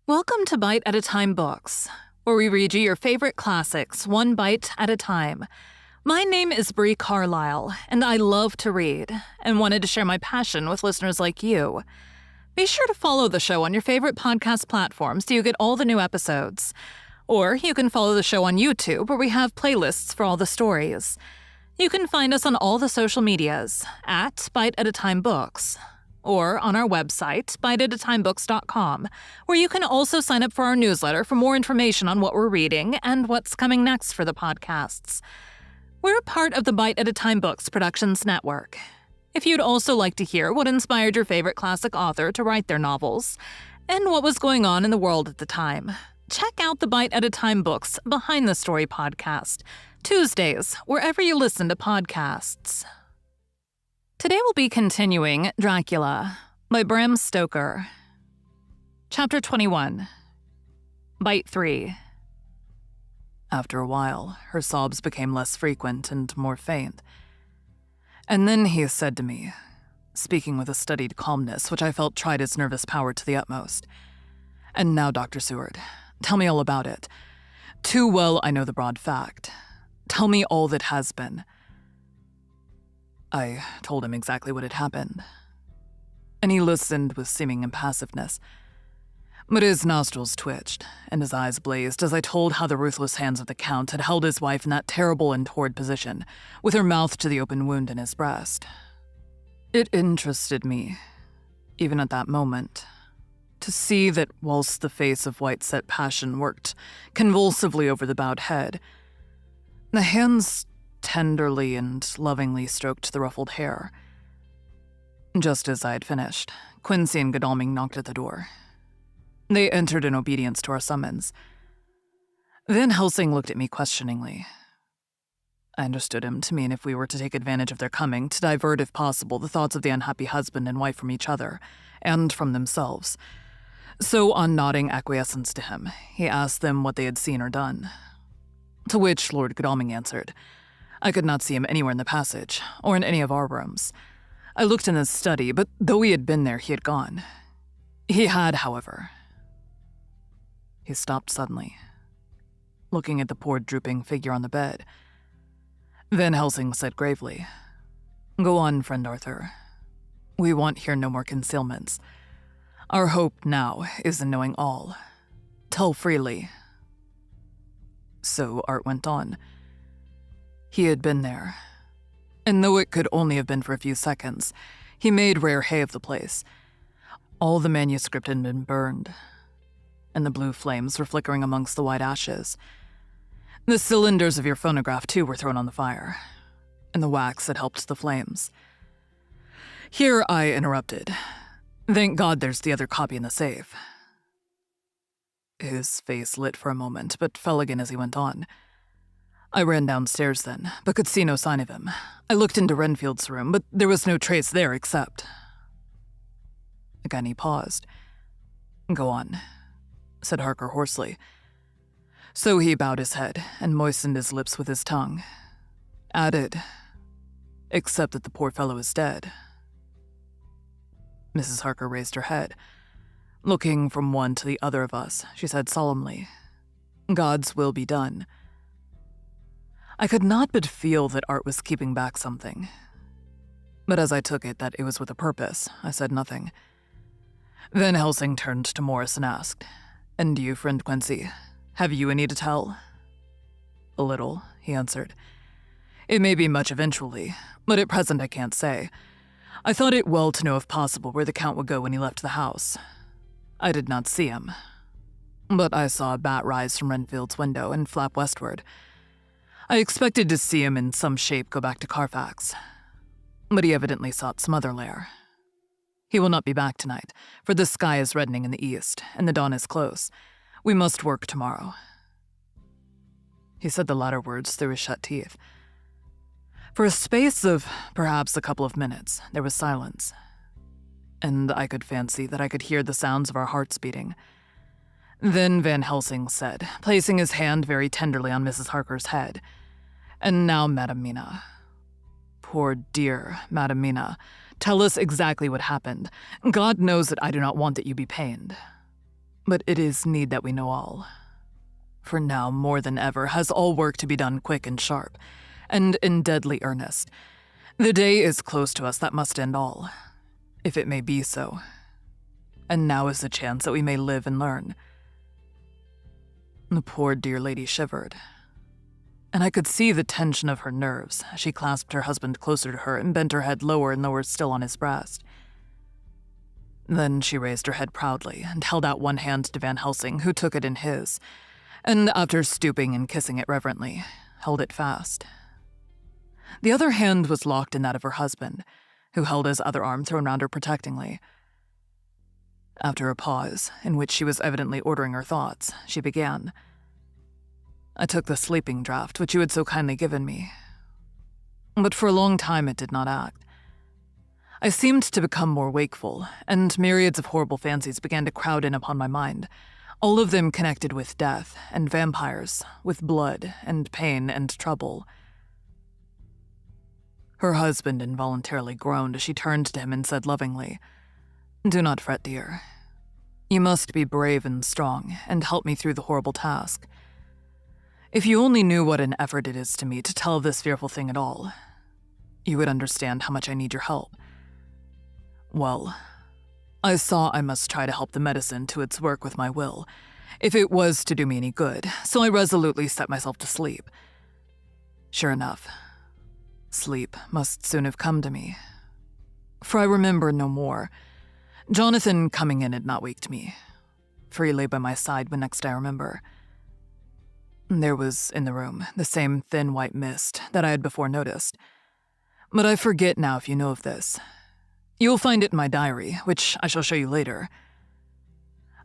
Welcome to Bite at a Time Books, where we read you your favorite classics one bite at a time. My name is Bree Carlile, and I love to read, and wanted to share my passion with listeners like you. Be sure to follow the show on your favorite podcast platform so you get all the new episodes. Or you can follow the show on YouTube, where we have playlists for all the stories. You can find us on all the social medias at Bite at a Time Books, or on our website, biteatatimebooks.com, where you can also sign up for our newsletter for more information on what we're reading and what's coming next for the podcasts. We're part of the Bite at a Time Books Productions Network. If you'd also like to hear what inspired your favorite classic author to write their novels, and what was going on in the world at the time, check out the Bite at a Time Books Behind the Story podcast, Tuesdays, wherever you listen to podcasts. Today we'll be continuing Dracula by Bram Stoker. Chapter 21. Bite 3. After a while, her sobs became less frequent and more faint. And then he said to me, speaking with a studied calmness which I felt tried his nervous power to the utmost, "And now, Dr. Seward, tell me all about it. Too well I know the broad fact. Tell me all that has been." I told him exactly what had happened, and he listened with seeming impassiveness. But his nostrils twitched, and his eyes blazed as I told how the ruthless hands of the Count had held his wife in that terrible and torrid position, with her mouth to the open wound in his breast. It interested me, even at that moment, to see that whilst the face of white-set passion worked convulsively over the bowed head, the hands tenderly and lovingly stroked the ruffled hair. Just as I had finished, Quincy and Godalming knocked at the door. They entered in obedience to our summons. Van Helsing looked at me questioningly. I understood him to mean if we were to take advantage of their coming, to divert, if possible, the thoughts of the unhappy husband and wife from each other, and from themselves. So, on nodding acquiescence to him, he asked them what they had seen or done. To which Lord Godalming answered, I could not see him anywhere in the passage, or in any of our rooms. I looked in his study, but though he had been there, he had gone. He had, however. He stopped suddenly, looking at the poor drooping figure on the bed. Van Helsing said gravely, Go on, friend Arthur. We want here no more concealments. Our hope now is in knowing all. Tell freely. So Art went on. He had been there, and though it could only have been for a few seconds, he made rare hay of the place. All the manuscript had been burned, and the blue flames were flickering amongst the white ashes. The cylinders of your phonograph, too, were thrown on the fire, and the wax had helped the flames. Here I interrupted. Thank God there's the other copy in the safe. His face lit for a moment, but fell again as he went on. I ran downstairs then, but could see no sign of him. I looked into Renfield's room, but there was no trace there except... Again he paused. Go on, said Harker hoarsely. So he bowed his head and moistened his lips with his tongue. Added, except that the poor fellow is dead. Mrs. Harker raised her head. Looking from one to the other of us, she said solemnly, God's will be done. I could not but feel that Art was keeping back something. But as I took it that it was with a purpose, I said nothing. Van Helsing turned to Morris and asked, And you, friend Quincy, have you any to tell? A little, he answered. It may be much eventually, but at present I can't say. I thought it well to know if possible where the Count would go when he left the house. I did not see him, but I saw a bat rise from Renfield's window and flap westward. I expected to see him in some shape go back to Carfax, but he evidently sought some other lair. He will not be back tonight, for the sky is reddening in the east, and the dawn is close. We must work tomorrow. He said the latter words through his shut teeth. For a space of perhaps a couple of minutes, there was silence, and I could fancy that I could hear the sounds of our hearts beating. Then Van Helsing said, placing his hand very tenderly on Mrs. Harker's head, And now, Madam Mina. Poor dear Madam Mina, tell us exactly what happened. God knows that I do not want that you be pained. But it is need that we know all. For now, more than ever, has all work to be done quick and sharp, and in deadly earnest. The day is close to us that must end all, if it may be so. And now is the chance that we may live and learn. The poor dear lady shivered, and I could see the tension of her nerves as she clasped her husband closer to her and bent her head lower and lower still on his breast. Then she raised her head proudly and held out one hand to Van Helsing, who took it in his, and after stooping and kissing it reverently, held it fast. The other hand was locked in that of her husband, who held his other arm thrown round her protectingly. After a pause, in which she was evidently ordering her thoughts, she began. I took the sleeping draught which you had so kindly given me, but for a long time it did not act. I seemed to become more wakeful, and myriads of horrible fancies began to crowd in upon my mind, all of them connected with death and vampires, with blood and pain and trouble. Her husband involuntarily groaned as she turned to him and said lovingly, "Do not fret, dear. You must be brave and strong, and help me through the horrible task. If you only knew what an effort it is to me to tell this fearful thing at all, you would understand how much I need your help. Well, I saw I must try to help the medicine to its work with my will, if it was to do me any good, so I resolutely set myself to sleep. Sure enough, sleep must soon have come to me, for I remember no more. Jonathan coming in had not waked me, for he lay by my side when next I remember. There was in the room the same thin white mist that I had before noticed, but I forget now if you know of this. You will find it in my diary, which I shall show you later.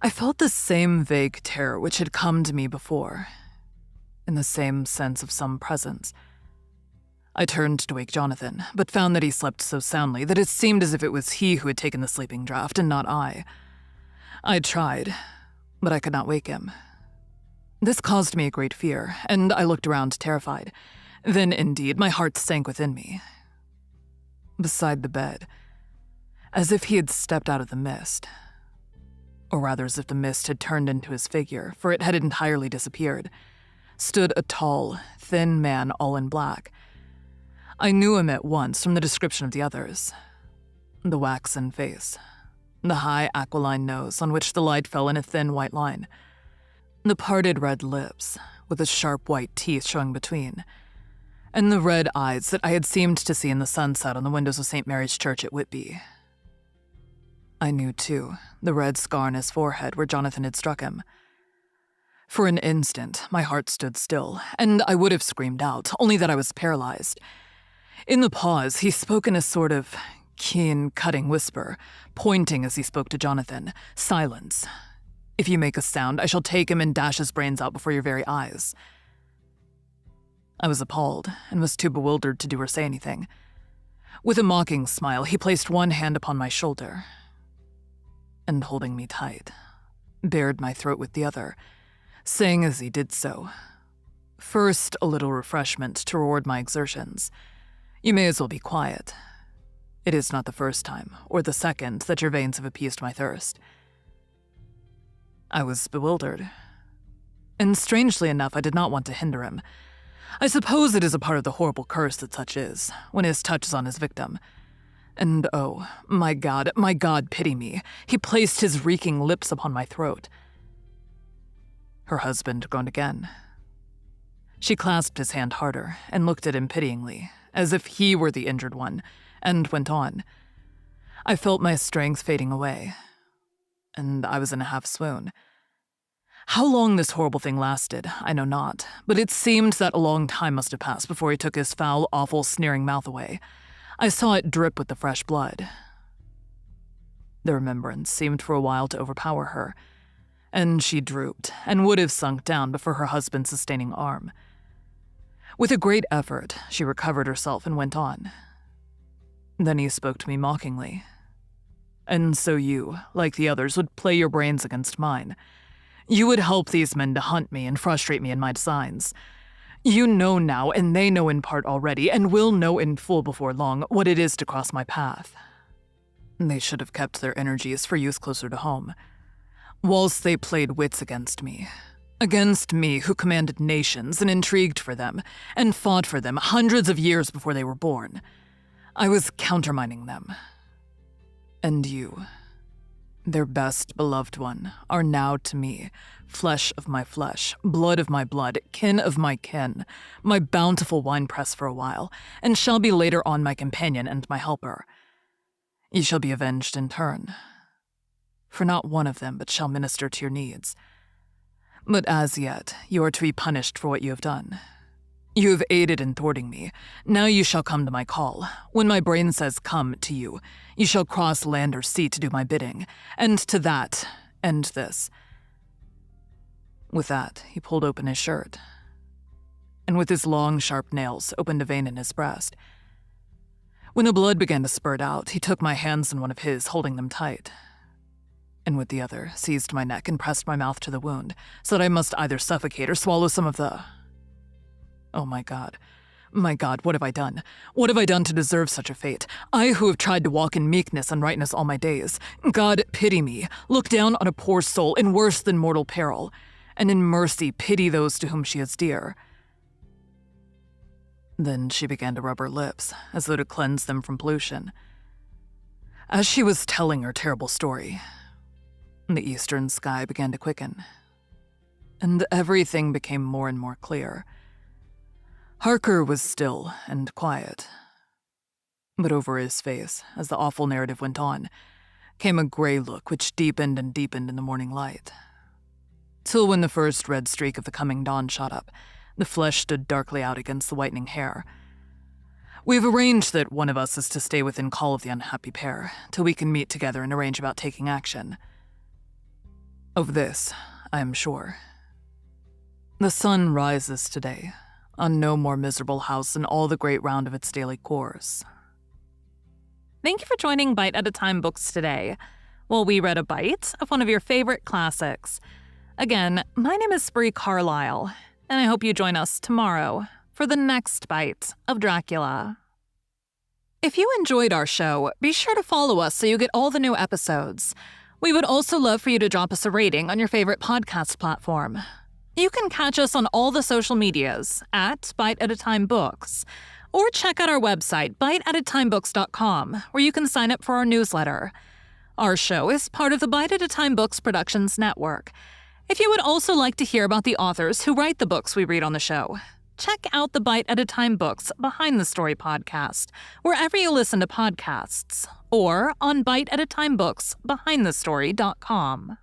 I felt the same vague terror which had come to me before, in the same sense of some presence. I turned to wake Jonathan, but found that he slept so soundly that it seemed as if it was he who had taken the sleeping draught and not I. I tried, but I could not wake him. This caused me a great fear, and I looked around terrified. Then, indeed, my heart sank within me. Beside the bed, as if he had stepped out of the mist, or rather as if the mist had turned into his figure, for it had entirely disappeared, stood a tall, thin man all in black. I knew him at once from the description of the others. The waxen face, the high aquiline nose on which the light fell in a thin white line, the parted red lips with the sharp white teeth showing between, and the red eyes that I had seemed to see in the sunset on the windows of St. Mary's Church at Whitby. I knew, too, the red scar on his forehead where Jonathan had struck him. For an instant, my heart stood still, and I would have screamed out, only that I was paralyzed. In the pause, he spoke in a sort of keen, cutting whisper, pointing as he spoke to Jonathan. "Silence. If you make a sound, I shall take him and dash his brains out before your very eyes." I was appalled, and was too bewildered to do or say anything. With a mocking smile, he placed one hand upon my shoulder, and holding me tight, bared my throat with the other, saying as he did so, "First, a little refreshment to reward my exertions. You may as well be quiet. It is not the first time, or the second, that your veins have appeased my thirst." I was bewildered, and strangely enough, I did not want to hinder him. I suppose it is a part of the horrible curse that such is, when his touch is on his victim. And oh, my God, pity me. He placed his reeking lips upon my throat. Her husband groaned again. She clasped his hand harder and looked at him pityingly, as if he were the injured one, and went on. I felt my strength fading away, and I was in a half swoon. How long this horrible thing lasted, I know not, but it seemed that a long time must have passed before he took his foul, awful, sneering mouth away. I saw it drip with the fresh blood. The remembrance seemed for a while to overpower her, and she drooped and would have sunk down but for her husband's sustaining arm. With a great effort, she recovered herself and went on. Then he spoke to me mockingly. "And so you, like the others, would play your brains against mine. You would help these men to hunt me and frustrate me in my designs. You know now, and they know in part already, and will know in full before long, what it is to cross my path. They should have kept their energies for use closer to home. whilst they played wits against me who commanded nations and intrigued for them, and fought for them hundreds of years before they were born. I was countermining them. And you, their best beloved one, are now to me flesh of my flesh, blood of my blood, kin of my kin, my bountiful winepress for a while, and shall be later on my companion and my helper. Ye shall be avenged in turn, for not one of them but shall minister to your needs. But as yet, you are to be punished for what you have done. You have aided in thwarting me. Now you shall come to my call. When my brain says come to you, you shall cross land or sea to do my bidding, and to that, end this. With that, he pulled open his shirt, and with his long, sharp nails, opened a vein in his breast. When the blood began to spurt out, he took my hands in one of his, holding them tight, and with the other, seized my neck and pressed my mouth to the wound, so that I must either suffocate or swallow some of the... Oh my God, what have I done? What have I done to deserve such a fate? I who have tried to walk in meekness and rightness all my days. God, pity me. Look down on a poor soul in worse than mortal peril, and in mercy pity those to whom she is dear. Then she began to rub her lips, as though to cleanse them from pollution. As she was telling her terrible story, the eastern sky began to quicken, and everything became more and more clear. Harker was still and quiet, but over his face, as the awful narrative went on, came a gray look which deepened and deepened in the morning light, till when the first red streak of the coming dawn shot up, the flesh stood darkly out against the whitening hair. We have arranged that one of us is to stay within call of the unhappy pair, till we can meet together and arrange about taking action. Of this, I am sure. The sun rises today, on no more miserable house in all the great round of its daily course. Thank you for joining Bite at a Time Books today, while we read a bite of one of your favorite classics. Again, my name is Bree Carlile, and I hope you join us tomorrow for the next bite of Dracula. If you enjoyed our show, be sure to follow us so you get all the new episodes. We would also love for you to drop us a rating on your favorite podcast platform. You can catch us on all the social medias at Bite at a Time Books, or check out our website, biteatatimebooks.com, where you can sign up for our newsletter. Our show is part of the Bite at a Time Books Productions Network. If you would also like to hear about the authors who write the books we read on the show, check out the Bite at a Time Books Behind the Story podcast, wherever you listen to podcasts, or on biteatatimebooksbehindthestory.com.